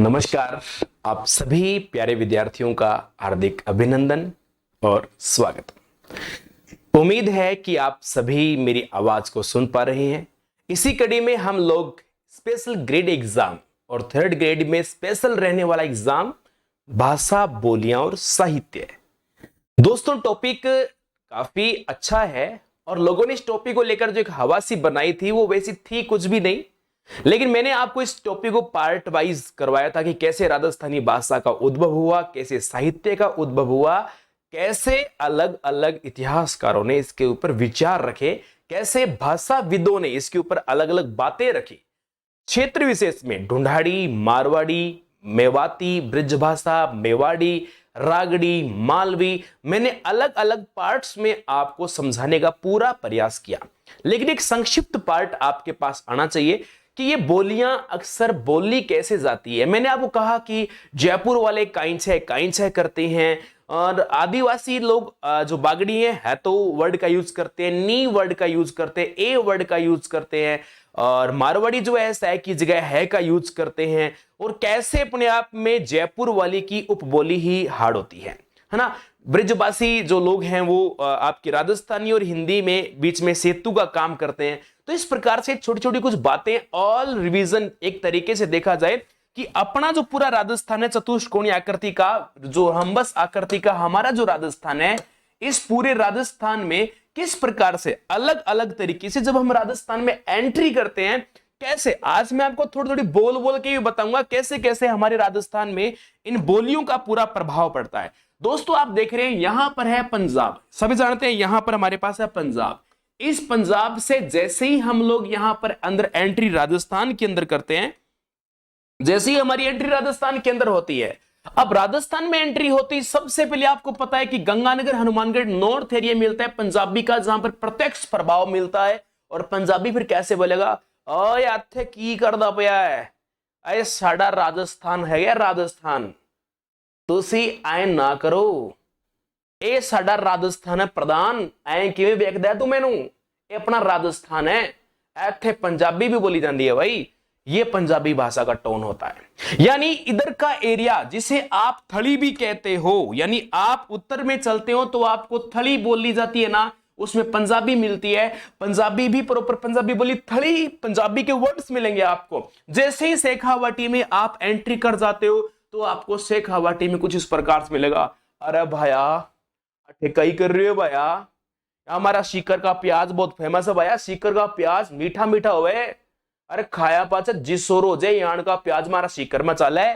नमस्कार। आप सभी प्यारे विद्यार्थियों का हार्दिक अभिनंदन और स्वागत। उम्मीद है कि आप सभी मेरी आवाज को सुन पा रहे हैं। इसी कड़ी में हम लोग स्पेशल ग्रेड एग्जाम और थर्ड ग्रेड में स्पेशल रहने वाला एग्जाम भाषा, बोलियां और साहित्य। दोस्तों, टॉपिक काफी अच्छा है और लोगों ने इस टॉपिक को लेकर जो एक हवासी बनाई थी वो वैसी थी कुछ भी नहीं, लेकिन मैंने आपको इस टॉपिक को पार्ट वाइज करवाया था कि कैसे राजस्थानी भाषा का उद्भव हुआ, कैसे साहित्य का उद्भव हुआ, कैसे अलग अलग इतिहासकारों ने इसके ऊपर विचार रखे, कैसे भाषाविदों ने इसके ऊपर अलग अलग बातें रखी। क्षेत्र विशेष में ढूंढाड़ी, मारवाड़ी, मेवाती, ब्रिजभाषा, मेवाड़ी, रागड़ी, मालवी, मैंने अलग अलग पार्ट्स में आपको समझाने का पूरा प्रयास किया, लेकिन एक संक्षिप्त पार्ट आपके पास आना चाहिए कि ये बोलियां अक्सर बोली कैसे जाती है। मैंने आपको कहा कि जयपुर वाले काइंछे करते हैं और आदिवासी लोग जो बागड़ी है तो वर्ड का यूज करते हैं, नी वर्ड का यूज करते हैं, ए वर्ड का यूज करते हैं, और मारवाड़ी जो है सह की जगह है का यूज करते हैं। और कैसे अपने आप में जयपुर वाली की उपबोली ही हार्ड होती है ना। ब्रिजभाषी जो लोग हैं वो आपकी राजस्थानी और हिंदी में बीच में सेतु का काम करते हैं। तो इस प्रकार से छोटी छोटी कुछ बातें ऑल रिवीजन एक तरीके से देखा जाए कि अपना जो पूरा राजस्थान है, चतुष्कोणीय आकृति का, जो हम्बस आकृति का हमारा जो राजस्थान है, इस पूरे राजस्थान में किस प्रकार से अलग अलग तरीके से जब हम राजस्थान में एंट्री करते हैं, कैसे आज मैं आपको थोड़ी थोड़ी बोल बोल के भी बताऊंगा कैसे कैसे हमारे राजस्थान में इन बोलियों का पूरा प्रभाव पड़ता है। दोस्तों, आप देख रहे हैं यहां पर है पंजाब, सभी जानते हैं यहां पर हमारे पास है पंजाब। इस पंजाब से जैसे ही हम लोग यहां पर अंदर एंट्री राजस्थान के अंदर करते हैं, जैसे ही हमारी एंट्री राजस्थान के अंदर होती है, अब राजस्थान में एंट्री होती सबसे पहले आपको पता है कि गंगानगर, हनुमानगढ़ नॉर्थ एरिया मिलता है पंजाबी का, जहां पर प्रत्यक्ष प्रभाव मिलता है। और पंजाबी फिर कैसे बोलेगा, ओए आथे की करदा पिया है, अरे साडा राजस्थान है या राजस्थान, तुसी आए ना करो, ਇਹ ਸਾਡਾ ਰਾਜਸਥਾਨ ਹੈ ਪ੍ਰਧਾਨ, ਐ ਕਿਵੇਂ ਵੇਖਦਾ ਤੂੰ ਮੈਨੂੰ, ਇਹ ਆਪਣਾ ਰਾਜਸਥਾਨ है। ਇੱਥੇ पंजाबी भी बोली जाती है भाई, ये पंजाबी भाषा का टोन होता है। यानी इधर का एरिया जिसे आप थली भी कहते हो, यानी आप उत्तर में चलते हो तो आपको थली बोली जाती है ना, उसमें पंजाबी मिलती है। पंजाबी भी प्रॉपर पंजाबी बोली, थली पंजाबी के वर्ड्स मिलेंगे आपको। जैसे ही शेखावाटी में आप एंट्री कर जाते हो तो आपको शेखावाटी में कुछ इस प्रकार से मिलेगा, अरे भाया ठेकाई कर रही हो भाया, हमारा सीकर का प्याज बहुत फेमस है भाया, सीकर का प्याज मीठा मीठा होवे, अरे खाया पाचा जिसोर हो जाए, यान का प्याज हमारा सीकर में चला है,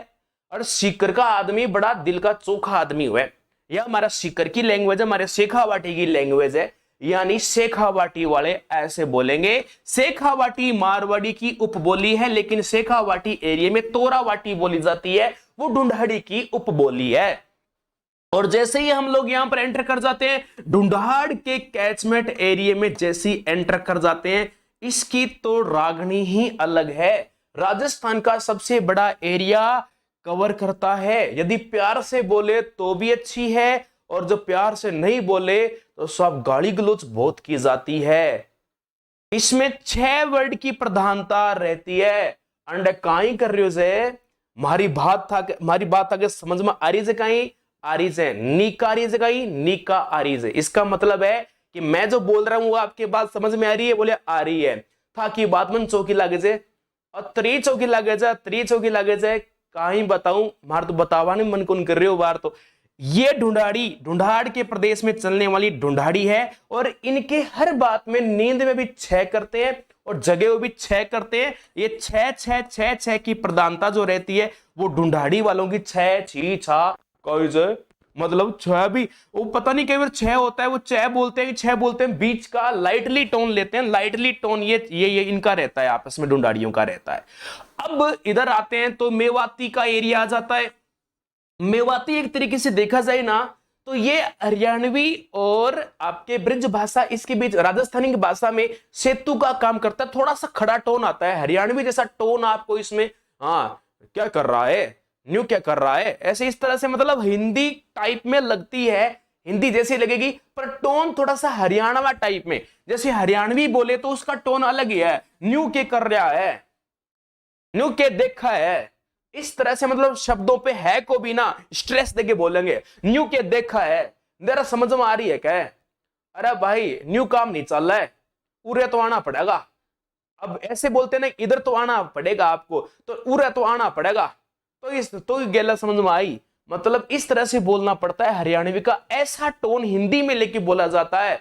और सीकर का आदमी बड़ा दिल का चोखा आदमी हुए। यह हमारा सीकर की लैंग्वेज है, हमारे शेखावाटी की लैंग्वेज है। यानी शेखावाटी वाले ऐसे बोलेंगे। शेखावाटी मारवाड़ी की उपबोली है, लेकिन शेखावाटी एरिया में तोरावाटी बोली जाती है, वो ढूंढाड़ी की उपबोली है। और जैसे ही हम लोग यहां पर एंटर कर जाते हैं, ढूंढाड़ के कैचमेंट एरिया में जैसे ही एंटर कर जाते हैं, इसकी तो रागनी ही अलग है। राजस्थान का सबसे बड़ा एरिया कवर करता है। यदि प्यार से बोले तो भी अच्छी है, और जो प्यार से नहीं बोले तो सब गाली गलौज बहुत की जाती है। इसमें 6 वर्ड की प्रधानता रहती है। अंडे काई कर रहे हो से, मारी बात आगे समझ में आ रही है कहीं आरीज है, नीका आरीज कहीं नीका आरीज है। इसका मतलब है कि मैं जो बोल रहा हूं वो आपके बात समझ में आ रही है, बोले आ रही है। था कि बात मन चौकी लागे जे और त्री चौकी लागे जे कहीं बताऊं, मार तो बतावा नहीं मन कौन कर रहे हो बार। तो ये ढूंढाड़ के प्रदेश में चलने वाली ढूंढाड़ी है, और इनके हर बात में नींद में भी 6 करते हैं और जगह भी 6 करते हैं। ये 6 की प्रधानता जो रहती है वो ढूंढाड़ी वालों की 6 छी छा मतलब 6 भी, वो पता नहीं कई बार 6 होता है, वो 6 बोलते हैं, 6 बोलते हैं, बीच का लाइटली टोन लेते हैं। लाइटली टोन ये इनका रहता है, आपस में ढूंढाड़ियों का रहता है। अब इधर आते हैं तो मेवाती का एरिया आ जाता है। मेवाती एक तरीके से देखा जाए ना तो ये हरियाणवी और आपके ब्रिज भाषा, इसके बीच राजस्थानी की भाषा में सेतु का काम करता है। थोड़ा सा खड़ा टोन आता है, हरियाणवी जैसा टोन आपको इसमें, हाँ क्या कर रहा है, न्यू क्या कर रहा है, ऐसे इस तरह से, मतलब हिंदी टाइप में लगती है, हिंदी जैसी लगेगी, पर टोन थोड़ा सा हरियाणवा टाइप में। जैसे हरियाणवी बोले तो उसका टोन अलग ही है, न्यू के कर रहा है, न्यू के देखा है, इस तरह से मतलब शब्दों पे है को भी ना स्ट्रेस देके बोलेंगे। न्यू के देखा है, जरा समझ में आ रही है क्या? अरे भाई न्यू काम नहीं चल रहा है, उरे तो आना पड़ेगा। अब ऐसे बोलते ना, इधर तो आना पड़ेगा आपको, तो उरे तो आना पड़ेगा, तो इस तो गैला समझ में आई। मतलब इस तरह से बोलना पड़ता है हरियाणवी का, ऐसा टोन हिंदी में लेके बोला जाता है।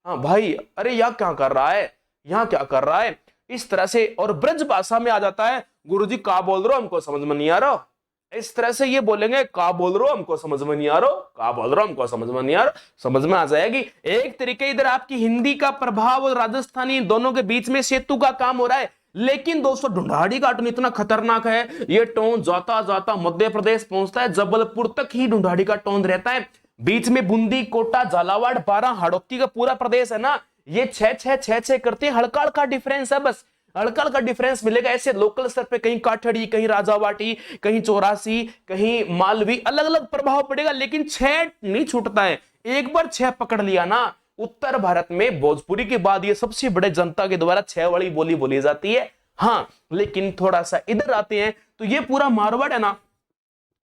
हाँ भाई, अरे यहाँ क्या कर रहा है, यहाँ क्या कर रहा है, इस तरह से। और ब्रज भाषा में आ जाता है, गुरुजी का बोल रहे हो, हमको समझ में नहीं आ रहा। इस तरह से ये बोलेंगे, का बोल रहे हो, हमको समझ में नहीं आ रहा, का बोल रहे हो, हमको समझ में नहीं आ रहा। समझ में आ जाएगी। एक तरीके इधर आपकी हिंदी का प्रभाव और राजस्थानी दोनों के बीच में सेतु का काम हो रहा है। लेकिन दोस्तों ढूंढाड़ी का टोन इतना खतरनाक है, ये टोन जाता जाता मध्य प्रदेश पहुंचता है, जबलपुर तक ही ढूंढाड़ी का टोन रहता है। बीच में बूंदी, कोटा, झालावाड़, बारां, हाड़ौती का पूरा प्रदेश है ना, ये छह छह छह छह करते हैं। हल्का हल्का डिफरेंस है, बस हल्का हल्का डिफरेंस मिलेगा। ऐसे लोकल स्तर पे कहीं काठड़ी, कहीं राजावाटी, कहीं चौरासी, कहीं मालवी, अलग अलग प्रभाव पड़ेगा, लेकिन छह नहीं छूटता है। एक बार छह पकड़ लिया ना, उत्तर भारत में भोजपुरी के बाद ये सबसे बड़े जनता के द्वारा छह वाली बोली बोली जाती है। हाँ, लेकिन थोड़ा सा इधर आते हैं तो ये पूरा मारवाड़ है ना,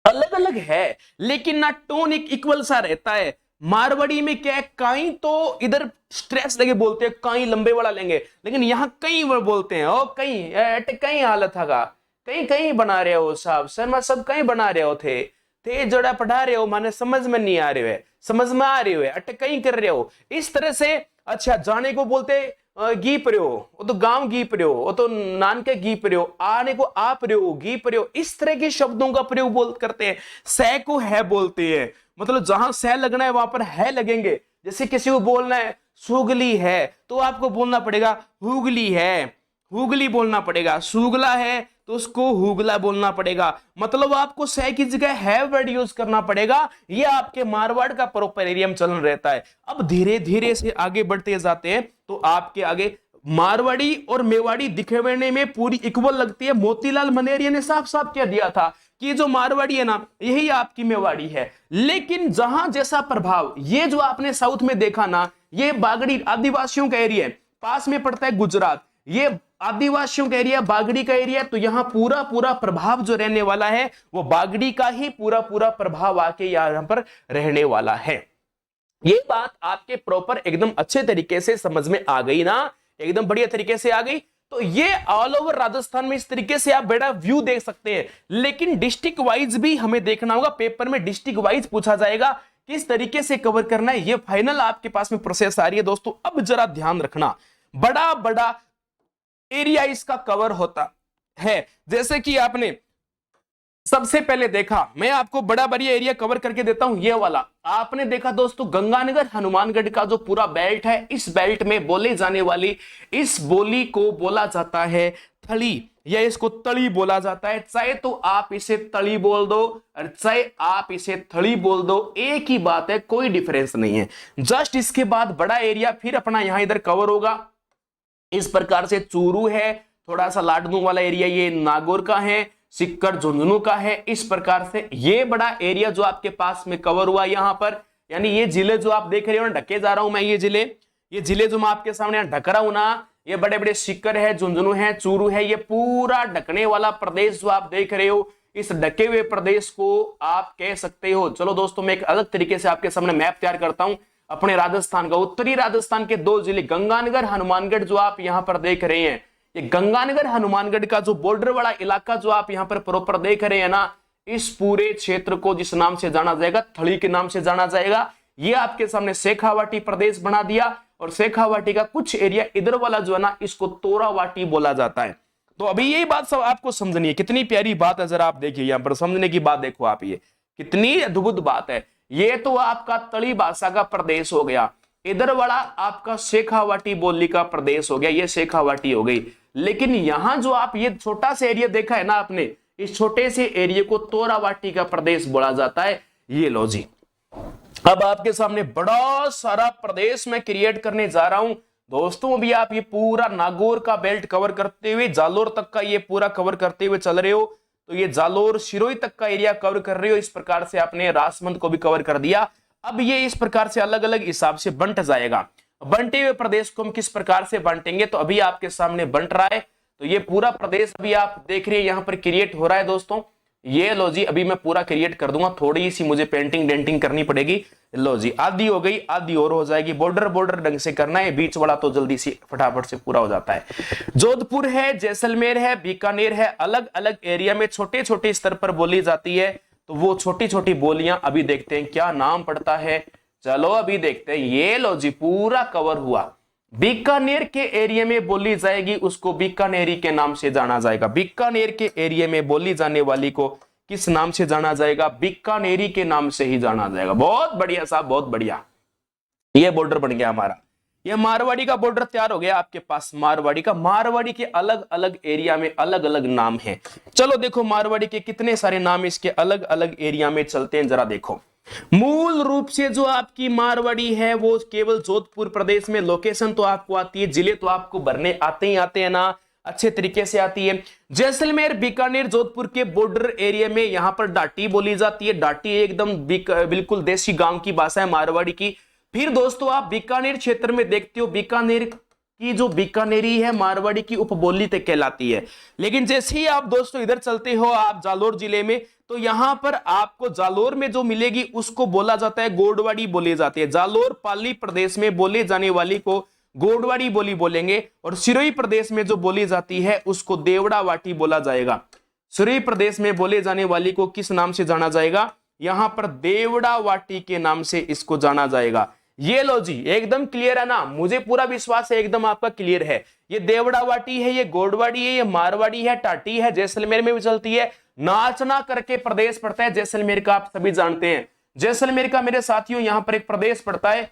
अलग अलग है, लेकिन ना टोन एक इक्वल सा रहता है। मारवाड़ी में क्या है, कहीं तो इधर स्ट्रेस लगे बोलते हैं, कहीं लंबे वाला लेंगे, लेकिन यहाँ कहीं वो बोलते हैं, ओ कहीं कहीं हालत है, कहीं कहीं बना रहे हो साहब, शर्मा सब कहीं बना रहे हो थे जोड़ा पढ़ा रहे हो, माने समझ में नहीं आ रहे है, समझ में आ रहे हो, अट कहीं कर रहे हो, इस तरह से। अच्छा, जाने को बोलते गीप रहे हो, वो तो गांव गीप रहे हो, वो तो नान के गीप रहे हो, आने को आप रहे हो, गीप रहे हो, इस तरह के शब्दों का प्रयोग बोल करते हैं। सह को है बोलते हैं, मतलब जहां सह लगना है वहां पर है लगेंगे। जैसे किसी को बोलना है सुगली है, तो आपको बोलना पड़ेगा हुगली है, हुगली बोलना पड़ेगा। सुगला है तो उसको हुगला बोलना पड़ेगा। मतलब आपको सह की जगह है वर्ड यूज करना पड़ेगा। ये आपके मारवाड़ का प्रॉपर एरिया में चलन रहता है। अब धीरे धीरे से आगे बढ़ते जाते हैं तो आपके आगे मारवाड़ी और मेवाड़ी दिखने में पूरी इक्वल लगती है। मोतीलाल मनेरिया ने साफ साफ कह दिया था कि जो मारवाड़ी है ना, यही आपकी मेवाड़ी है। लेकिन जहां जैसा प्रभाव, ये जो आपने साउथ में देखा ना, ये बागड़ी आदिवासियों का एरिया है, पास में पड़ता है गुजरात, ये आदिवासियों का एरिया, बागड़ी का एरिया, तो यहां पूरा पूरा प्रभाव जो रहने वाला है वो बागड़ी का ही पूरा पूरा प्रभाव आके यहां पर रहने वाला है। ये बात आपके प्रॉपर एकदम अच्छे तरीके से समझ में आ गई ना, एकदम बढ़िया तरीके से आ गई। तो ये ऑल ओवर राजस्थान में इस तरीके से आप बड़ा व्यू देख सकते हैं। लेकिन डिस्ट्रिक्ट वाइज भी हमें देखना होगा, पेपर में डिस्ट्रिक्ट वाइज पूछा जाएगा, किस तरीके से कवर करना है। ये फाइनल आपके पास में प्रोसेस आ रही है दोस्तों। अब जरा ध्यान रखना, बड़ा बड़ा एरिया इसका कवर होता है। जैसे कि आपने सबसे पहले देखा, मैं आपको बड़ा बढ़िया एरिया कवर करके देता हूं, ये वाला आपने देखा दोस्तों, गंगानगर हनुमानगढ़ का जो पूरा बेल्ट है, इस बेल्ट में बोले जाने वाली इस बोली को बोला जाता है थली, या इसको तली बोला जाता है। चाहे तो आप इसे तली बोल दो और चाहे आप इसे थली बोल दो, एक ही बात है, कोई डिफरेंस नहीं है। जस्ट इसके बाद बड़ा एरिया फिर अपना यहां इधर कवर होगा। इस प्रकार से चूरू है, थोड़ा सा लाडनू वाला एरिया ये नागौर का है, सिक्कर झुंझुनू का है। इस प्रकार से ये बड़ा एरिया जो आपके पास में कवर हुआ यहां पर, यानी ये जिले जो आप देख रहे हो, ढके जा रहा हूं मैं, ये जिले जो मैं आपके सामने ढक रहा हूं ना, ये बड़े बड़े सिक्कर है, झुंझुनू है, चूरू है, ये पूरा ढकने वाला प्रदेश जो आप देख रहे हो, इस ढके हुए प्रदेश को आप कह सकते हो। चलो दोस्तों, मैं एक अलग तरीके से आपके सामने मैप तैयार करता हूं अपने राजस्थान का। उत्तरी राजस्थान के दो जिले गंगानगर हनुमानगढ़ जो आप यहां पर देख रहे हैं, ये गंगानगर हनुमानगढ़ का जो बॉर्डर वाला इलाका जो आप यहां पर प्रॉपर देख रहे हैं ना, इस पूरे क्षेत्र को जिस नाम से जाना जाएगा, थली के नाम से जाना जाएगा। ये आपके सामने शेखावाटी प्रदेश बना दिया, और शेखावाटी का कुछ एरिया इधर वाला जो है ना, इसको तोरावाटी बोला जाता है। तो अभी यही बात सब आपको समझनी है, कितनी प्यारी बात है, जरा आप देखिए यहां पर समझने की बात देखो आप, ये कितनी अद्भुत बात है। ये तो आपका तली भाषा का प्रदेश हो गया, इधर वाला आपका शेखावाटी बोली का प्रदेश हो गया, ये शेखावाटी हो गई। लेकिन यहां जो आप ये छोटा सा एरिया देखा है ना आपने, इस छोटे से एरिया को तोरावाटी का प्रदेश बोला जाता है। ये लो जी, अब आपके सामने बड़ा सारा प्रदेश मैं क्रिएट करने जा रहा हूं दोस्तों। अभी आप ये पूरा नागौर का बेल्ट कवर करते हुए जालोर तक का ये पूरा कवर करते हुए चल रहे हो, तो ये जालोर सिरोही तक का एरिया कवर कर रहे हो। इस प्रकार से आपने राजसमंद को भी कवर कर दिया। अब ये इस प्रकार से अलग अलग हिसाब से बंट जाएगा। बंटे हुए प्रदेश को हम किस प्रकार से बांटेंगे, तो अभी आपके सामने बंट रहा है। तो ये पूरा प्रदेश अभी आप देख रहे हैं यहां पर क्रिएट हो रहा है दोस्तों। ये लो जी, अभी मैं पूरा क्रिएट कर दूंगा, थोड़ी सी मुझे पेंटिंग डेंटिंग करनी पड़ेगी। लो जी, आधी हो गई, आधी और हो जाएगी। बॉर्डर बॉर्डर ढंग से करना है, बीच वाला तो जल्दी से फटाफट से पूरा हो जाता है। जोधपुर है, जैसलमेर है, बीकानेर है, अलग अलग एरिया में छोटे छोटे स्तर पर बोली जाती है। तो वो छोटी छोटी बोलियां अभी देखते हैं क्या नाम पड़ता है। चलो अभी देखते हैं। ये लो जी, पूरा कवर हुआ। बीकानेर के एरिया में बोली जाएगी, उसको बीकानेरी के नाम से जाना जाएगा। बीकानेर के एरिया में बोली जाने वाली को किस नाम से जाना जाएगा? बीकानेरी के नाम से ही जाना जाएगा। बहुत बढ़िया साहब, बहुत बढ़िया। ये बॉर्डर बन गया हमारा। ये मारवाड़ी का बॉर्डर तैयार हो गया आपके पास। मारवाड़ी का, मारवाड़ी के अलग अलग एरिया में अलग अलग नाम है। चलो देखो मारवाड़ी के कितने सारे नाम इसके अलग अलग एरिया में चलते हैं, जरा देखो। मूल रूप से जो आपकी मारवाड़ी है वो केवल जोधपुर प्रदेश में, लोकेशन तो आपको आती है, जिले तो आपको भरने आते ही आते हैं ना, अच्छे तरीके से आती है। जैसलमेर, बीकानेर, जोधपुर के बॉर्डर एरिया में यहां पर डाटी बोली जाती है। डाटी एकदम बिल्कुल देसी गांव की भाषा है मारवाड़ी की। फिर दोस्तों आप बीकानेर क्षेत्र में देखते हो, बीकानेर की जो बीकानेरी है मारवाड़ी की उपबोली तक कहलाती है। लेकिन जैसे ही आप दोस्तों इधर चलते हो आप जालोर जिले में, तो यहां पर आपको जालोर में जो मिलेगी उसको बोला जाता है गोडवाड़ी बोली जाती है। जालोर पाली प्रदेश में बोले जाने वाली को गोडवाड़ी बोली बोलेंगे, और सिरोही प्रदेश में जो बोली जाती है उसको देवड़ा वाटी बोला जाएगा। सिरोही प्रदेश में बोले जाने वाली को किस नाम से जाना जाएगा? यहां पर देवड़ा वाटी के नाम से इसको जाना जाएगा। ये लो जी, एकदम क्लियर है ना? मुझे पूरा विश्वास है एकदम आपका क्लियर है। ये देवड़ा वाटी है, ये गोडवाड़ी है, ये मारवाड़ी है, टाटी है, जैसलमेर में भी चलती है। नाचना करके प्रदेश पड़ता है जैसलमेर का, आप सभी जानते हैं। जैसलमेर का मेरे साथियों यहां पर एक प्रदेश पड़ता है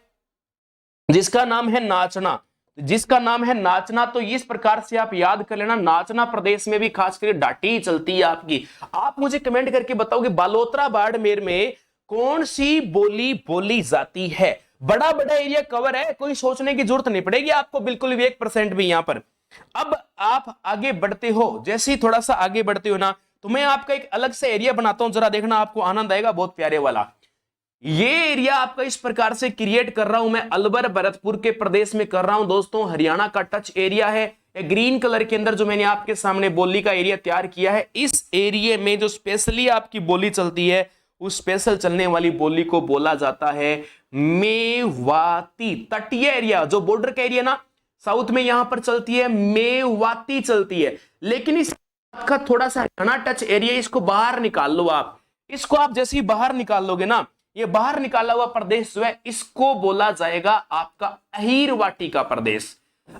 जिसका नाम है नाचना, जिसका नाम है नाचना। तो इस प्रकार से आप याद कर लेना, नाचना प्रदेश में भी खास करके डाटी चलती है आपकी। आप मुझे कमेंट करके बताओगे बालोतरा बाड़मेर में कौन सी बोली बोली जाती है? बड़ा बड़ा एरिया कवर है, कोई सोचने की जरूरत नहीं पड़ेगी आपको बिल्कुल भी 1% भी यहां पर। अब आप आगे बढ़ते हो, जैसे ही थोड़ा सा आगे बढ़ते हो ना, तो मैं आपका एक अलग से एरिया बनाता हूं, जरा देखना आपको आनंद आएगा, बहुत प्यारे वाला। ये एरिया आपका इस प्रकार से क्रिएट कर रहा हूं मैं, अलवर भरतपुर के प्रदेश में कर रहा हूं दोस्तों। हरियाणा का टच एरिया है। ग्रीन कलर के अंदर जो मैंने आपके सामने बोली का एरिया तैयार किया है, इस एरिया में जो स्पेशली आपकी बोली चलती है, उस स्पेशल चलने वाली बोली को बोला जाता है मेवाती। तटीय एरिया जो बॉर्डर का एरिया ना, साउथ में यहां पर चलती है मेवाती चलती है। लेकिन इस का थोड़ा सा हरियाणा टच एरिया, इसको बाहर निकाल लो आप। इसको आप जैसे ही बाहर निकाल लोगे ना, ये बाहर निकाला हुआ प्रदेश जो है, इसको बोला जाएगा आपका अहीरवाटी का प्रदेश।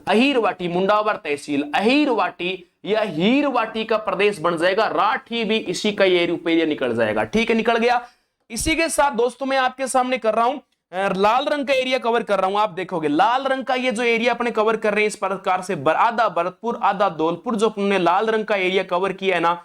अहीरवाटी, मुंडावर तहसील अहीरवाटी या हीरवाटी का प्रदेश बन जाएगा। राठी भी इसी का ये एरिया निकल जाएगा। ठीक है, निकल गया। इसी के साथ दोस्तों मैं आपके सामने कर रहा हूं, लाल रंग का एरिया कवर कर रहा हूं। आप देखोगे लाल रंग का ये जो एरिया अपने कवर कर रहे हैं इस प्रकार से, आधा भरतपुर आधा धौलपुर, जो अपने लाल रंग का एरिया कवर किया है ना,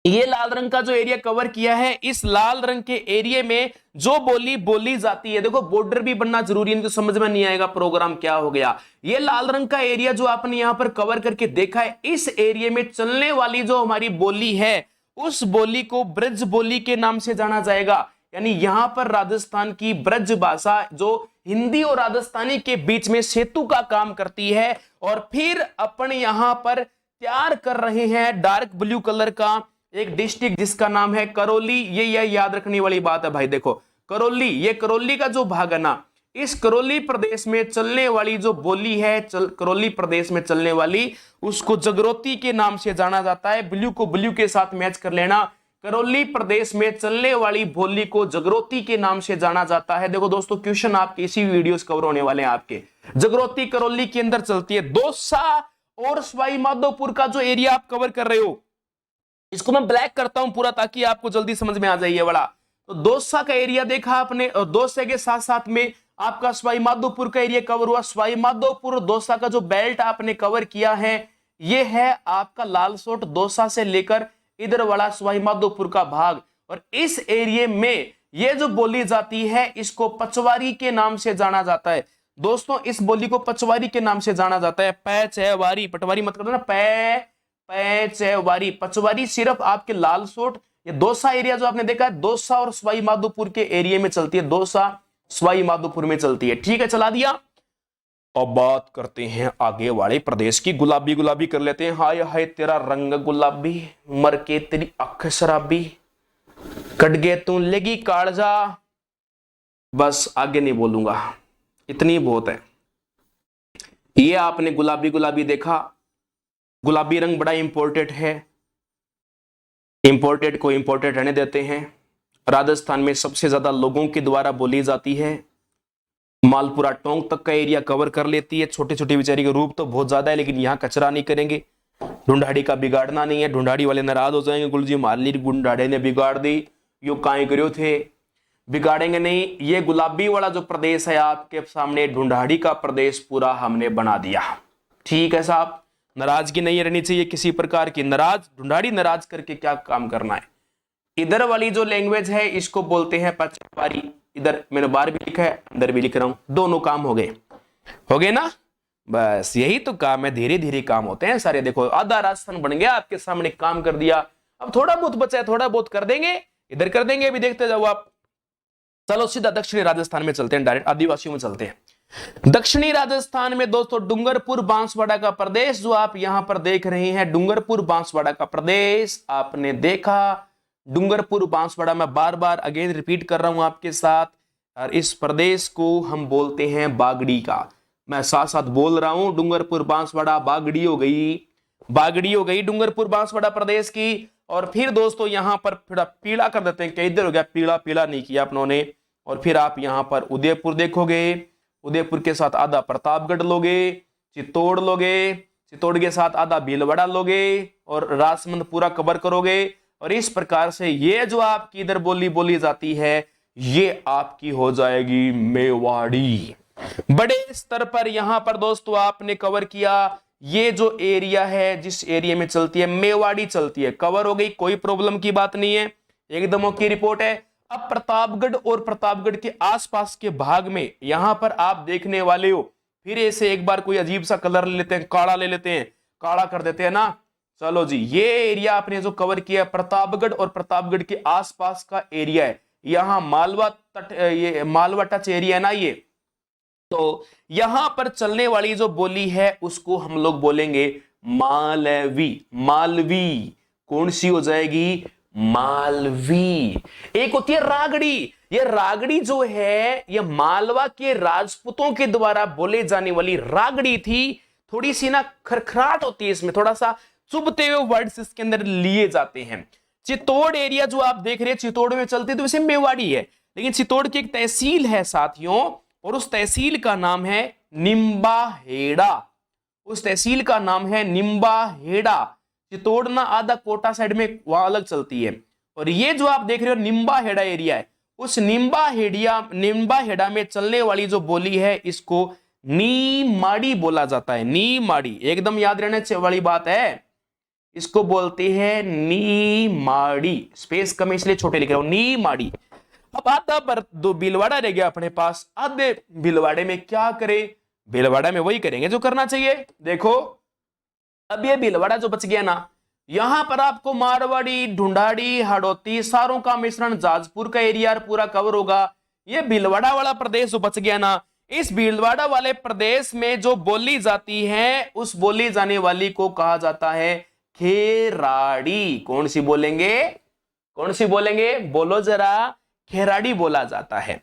ये लाल रंग का जो एरिया कवर किया है, इस लाल रंग के एरिया में जो बोली बोली जाती है, देखो बॉर्डर भी बनना जरूरी है, तो समझ में नहीं आएगा प्रोग्राम क्या हो गया। ये लाल रंग का एरिया जो आपने यहां पर कवर करके देखा है, इस एरिया में चलने वाली जो हमारी बोली है, उस बोली को ब्रज बोली के नाम से जाना जाएगा। यानी यहां पर राजस्थान की ब्रज भाषा जो हिंदी और राजस्थानी के बीच में सेतु का काम करती है। और फिर अपन यहां पर तैयार कर रहे हैं डार्क ब्लू कलर का एक डिस्ट्रिक्ट जिसका नाम है करौली। ये याद रखने वाली बात है भाई। देखो करौली, ये करौली का जो भाग है ना, इस करौली प्रदेश में चलने वाली जो बोली है, करौली प्रदेश में चलने वाली, उसको जगरोती के नाम से जाना जाता है। ब्लू को ब्लू के साथ मैच कर लेना। करौली प्रदेश में चलने वाली बोली को जगरोती के नाम से जाना जाता है। देखो दोस्तों, क्वेश्चन आपके इसी वीडियोस कवर होने वाले हैं आपके। जगरोती करौली के अंदर चलती है। दौसा और सवाई माधोपुर का जो एरिया आप कवर कर रहे हो, इसको मैं ब्लैक करता हूं पूरा ताकि आपको जल्दी समझ में आ जाए ये वाला। तो दौसा का एरिया देखा आपने, और दौसा के साथ साथ में आपका सवाई माधोपुर का एरिया कवर हुआ। सवाई माधोपुर दौसा का जो बेल्ट आपने कवर किया है, ये है आपका लालसोट, दौसा से लेकर इधर वाला सवाई माधोपुर का भाग। और इस एरिया में ये जो बोली जाती है, इसको पचवारी के नाम से जाना जाता है। दोस्तों इस बोली को पचवारी के नाम से जाना जाता है। पैचवारी, पटवारी मत करना, पैचवारी, पचवारी सिर्फ आपके लालसोट, ये दौसा एरिया जो आपने देखा है, दौसा और सवाई माधोपुर के एरिया में चलती है। दौसा सवाई माधोपुर में चलती है। ठीक है, चला दिया। अब बात करते हैं आगे वाले प्रदेश की। गुलाबी गुलाबी कर लेते हैं। हाय हाय तेरा रंग गुलाबी, मर के तेरी अख शराबी, कट गए तू लेगी कालजा। बस आगे नहीं बोलूंगा, इतनी बहुत है। ये आपने गुलाबी गुलाबी देखा। गुलाबी रंग बड़ा इंपॉर्टेंट है, इंपॉर्टेंट को इंपॉर्टेंट रहने देते हैं। राजस्थान में सबसे ज्यादा लोगों के द्वारा बोली जाती है। मालपुरा टोंक तक का एरिया कवर कर लेती है। छोटे छोटे बेचारी का रूप तो बहुत ज्यादा है, लेकिन यहाँ कचरा नहीं करेंगे। ढूंढाड़ी का बिगाड़ना नहीं है, ढूंढाड़ी वाले नाराज हो जाएंगे, गुलजी मारली ढूंढाड़े ने बिगाड़ दी, यो काहे करियो थे। बिगाड़ेंगे नहीं। ये गुलाबी वाला जो प्रदेश है आपके सामने, ढूंढाड़ी का प्रदेश पूरा हमने बना दिया। ठीक है साहब, नाराजगी नहीं रहनी चाहिए किसी प्रकार की। ढूंढाड़ी नाराज करके क्या काम करना है। इधर वाली जो लैंग्वेज है इसको बोलते हैं पचवारी। इधर मैंने बाहर भी लिखा है, अंदर भी लिख रहा हूं, दोनों काम हो गए ना। बस यही तो काम है, धीरे धीरे काम होते हैं सारे। देखो आधा राजस्थान बन गया आपके सामने, काम कर दिया। अब थोड़ा बहुत बचा है, थोड़ा बहुत कर देंगे, इधर कर देंगे, अभी देखते जाओ आप। चलो सीधा दक्षिणी राजस्थान में चलते हैं, डायरेक्ट आदिवासियों में चलते हैं। दक्षिणी राजस्थान में दोस्तों डूंगरपुर बांसवाड़ा का प्रदेश जो आप यहां पर देख रहे हैं, डूंगरपुर बांसवाड़ा का प्रदेश आपने देखा। डूंगरपुर बांसवाड़ा मैं बार बार अगेन रिपीट कर रहा हूं आपके साथ। और इस प्रदेश को हम बोलते हैं बागड़ी का। मैं साथ साथ बोल रहा हूं, डूंगरपुर बांसवाड़ा बागड़ी हो गई, बागड़ी हो गई डूंगरपुर बांसवाड़ा प्रदेश की। और फिर दोस्तों यहां पर थोड़ा पीला कर देते हैं, कई देर हो गया पीला पीला नहीं किया अपनों। और फिर आप यहां पर उदयपुर देखोगे, उदयपुर के साथ आधा प्रतापगढ़ लोगे, चित्तौड़ लोगे, चित्तौड़ के साथ आधा भीलवाड़ा लोगे, और राजसमंद पूरा कवर करोगे। और इस प्रकार से ये जो आपकी इधर बोली बोली जाती है, ये आपकी हो जाएगी मेवाड़ी। बड़े स्तर पर यहां पर दोस्तों आपने कवर किया। ये जो एरिया है, जिस एरिया में चलती है मेवाड़ी चलती है, कवर हो गई, कोई प्रॉब्लम की बात नहीं है, एकदम ओके रिपोर्ट है। अब प्रतापगढ़ और प्रतापगढ़ के आसपास के भाग में यहां पर आप देखने वाले हो, फिर ऐसे एक बार कोई अजीब सा कलर ले लेते हैं, काला ले लेते हैं, काला कर देते हैं ना। चलो जी, ये एरिया आपने जो कवर किया प्रतापगढ़ और प्रतापगढ़ के आसपास का एरिया है। यहां मालवा तट, ये मालवा टच एरिया है ना ये। तो यहां पर चलने वाली जो बोली है उसको हम लोग बोलेंगे मालवी। मालवी कौन सी हो जाएगी? मालवी। एक होती है रागड़ी। ये रागड़ी जो है, ये मालवा के राजपूतों के द्वारा बोले जाने वाली रागड़ी थी। थोड़ी सी ना खरखराट होती है इसमें, थोड़ा सा चुभते हुए वर्ड्स इसके अंदर लिए जाते हैं। चित्तौड़ एरिया जो आप देख रहे हैं, चित्तौड़ में चलती तो वैसे मेवाड़ी है, लेकिन चित्तौड़ की एक तहसील है साथियों, और उस तहसील का नाम है निम्बाहेड़ा। उस तहसील का नाम है निम्बाहेड़ा। चित्तौड़ ना आधा कोटा साइड में वहां अलग चलती है। और ये जो आप देख रहे हो निम्बाहेड़ा एरिया है, उस निम्बाहेड़ा में चलने वाली जो बोली है इसको नीमाड़ी बोला जाता है। नीमाड़ी एकदम याद रहने वाली बात है, इसको बोलते हैं नीमाड़ी। स्पेस कम इसलिए छोटे लिख रहा हूं, नीमाड़ी। अब आधा पर दो भीलवाड़ा रह गया अपने पास। आधे भीलवाड़े में क्या करें? भीलवाड़ा में वही करेंगे जो करना चाहिए। देखो अब ये भीलवाड़ा जो बच गया ना, यहां पर आपको मारवाड़ी, ढूंढाड़ी, हाड़ौती सारों का मिश्रण, जाजपुर का एरिया पूरा कवर होगा। ये भीलवाड़ा वाला प्रदेश जो बच गया ना, इस भीलवाड़ा वाले प्रदेश में जो बोली जाती है, उस बोली जाने वाली को कहा जाता है खेराड़ी। कौन सी बोलेंगे? कौन सी बोलेंगे? बोलो जरा। खेराड़ी बोला जाता है।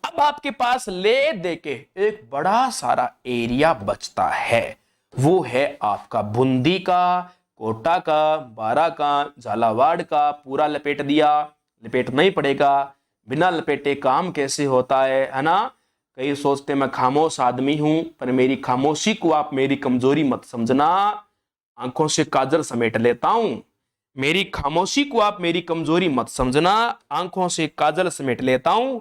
अब आपके पास ले देके एक बड़ा सारा एरिया बचता है, वो है आपका बूंदी का, कोटा का, बारा का, झालावाड़ का। पूरा लपेट दिया, लपेटना ही पड़ेगा, बिना लपेटे काम कैसे होता है ना। कई सोचते मैं खामोश आदमी हूं, पर मेरी खामोशी को आप मेरी कमजोरी मत समझना। आंखों से काजल समेट लेता हूं, मेरी खामोशी को आप मेरी कमजोरी मत समझना। आंखों से काजल समेट लेता हूं,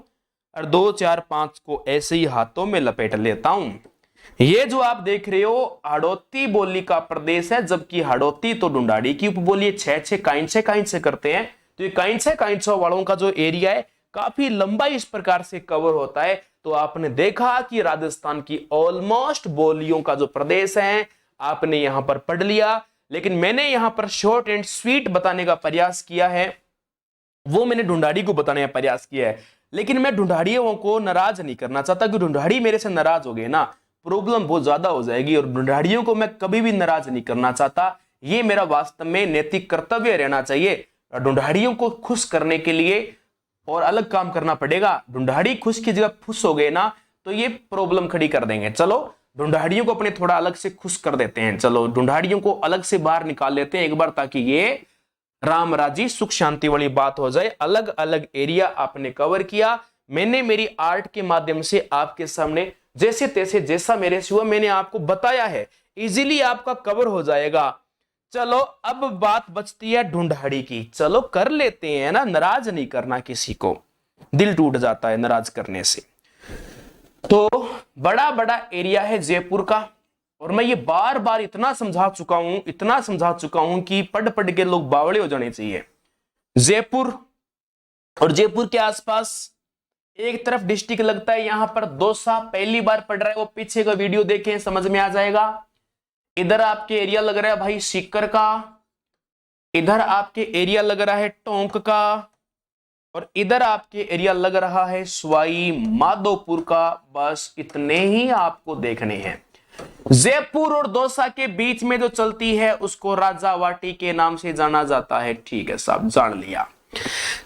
और 2 4 5 को ऐसे ही हाथों में लपेट लेता हूं। ये जो आप देख रहे हो हाड़ौती बोली का प्रदेश है, जबकि हाड़ौती तो ढूंढाड़ी की उपबोली 6 काइन से करते हैं। तो ये काइन से वालों का जो एरिया है काफी लंबा इस प्रकार से कवर होता है। तो आपने देखा कि राजस्थान की ऑलमोस्ट बोलियों का जो प्रदेश है आपने यहां पर पढ़ लिया, लेकिन मैंने यहां पर शॉर्ट एंड स्वीट बताने का प्रयास किया है। वो मैंने ढूंढाड़ी को बताने का प्रयास किया है, लेकिन मैं ढूंढाड़ियों को नाराज नहीं करना चाहता कि ढूंढाड़ी मेरे से नाराज हो गए ना। प्रॉब्लम बहुत ज्यादा हो जाएगी। और ढूंढाड़ियों को मैं कभी भी नाराज नहीं करना चाहता, ये मेरा वास्तव में नैतिक कर्तव्य रहना चाहिए। ढूंढाड़ियों को खुश करने के लिए और अलग काम करना पड़ेगा। ढूंढाड़ी खुश की जगह खुश हो गए ना तो ये प्रॉब्लम खड़ी कर देंगे। चलो ढूंढाड़ियों को अपने थोड़ा अलग से खुश कर देते हैं, चलो ढूंढाड़ियों को अलग से बाहर निकाल लेते हैं एक बार, ताकि ये राम राजी सुख शांति वाली बात हो जाए। अलग अलग एरिया आपने कवर किया, मैंने मेरी आर्ट के माध्यम से आपके सामने जैसे तैसे जैसा मेरे से हुआ मैंने आपको बताया है, इजीली आपका कवर हो जाएगा। चलो अब बात बचती है ढूंढाड़ी की, चलो कर लेते हैं ना, नाराज नहीं करना किसी को, दिल टूट जाता है नाराज करने से। तो बड़ा बड़ा एरिया है जयपुर का, और मैं ये बार बार इतना समझा चुका हूं कि पढ़ पढ़ के लोग बावड़े हो जाने चाहिए। जयपुर और जयपुर के आसपास एक तरफ डिस्ट्रिक्ट लगता है, यहां पर दौसा, पहली बार पढ़ रहा है वो पीछे का वीडियो देखें समझ में आ जाएगा। इधर आपके एरिया लग रहा है भाई सीकर का, इधर आपके एरिया लग रहा है टोंक का, और इधर आपके एरिया लग रहा है सवाई माधोपुर का। बस इतने ही आपको देखने हैं। जयपुर और दौसा के बीच में जो चलती है उसको राजावाटी के नाम से जाना जाता है। ठीक है साहब, जान लिया।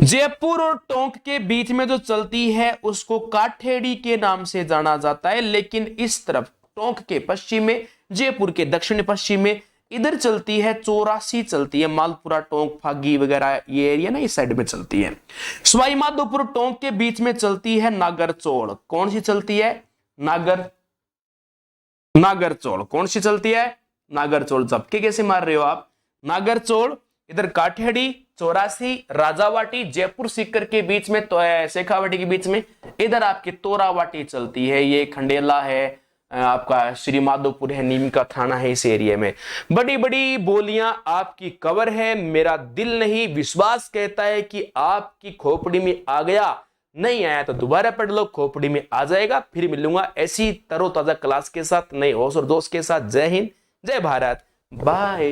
जयपुर और टोंक के बीच में जो चलती है उसको काठेड़ी के नाम से जाना जाता है। लेकिन इस तरफ टोंक के पश्चिम में, जयपुर के दक्षिण पश्चिम में इधर चलती है 84 चलती है, मालपुरा टोंक फागी वगैरह ये एरिया ना इस साइड में चलती है। सवाई माधोपुर टोंक के बीच में चलती है नागरचौड़। कौन सी चलती है? नागरचौड़ कौन सी चलती है? नागरचौड़। झपके कैसे मार रहे हो आप? नागरचौड़। इधर काठेड़ी, 84, राजावाटी, जयपुर सीकर के बीच में तो शेखावाटी के बीच में इधर आपकी तोरावाटी चलती है। ये खंडेला है, आपका श्री माधोपुर है, नीम का थाना है, इस एरिया में बड़ी बड़ी बोलियां आपकी कवर है। मेरा दिल नहीं विश्वास कहता है कि आपकी खोपड़ी में आ गया, नहीं आया तो दोबारा पढ़ लो, खोपड़ी में आ जाएगा। फिर मिलूंगा ऐसी तरोताजा क्लास के साथ, नए होश और जोश के साथ। जय हिंद, जय भारत, बाय।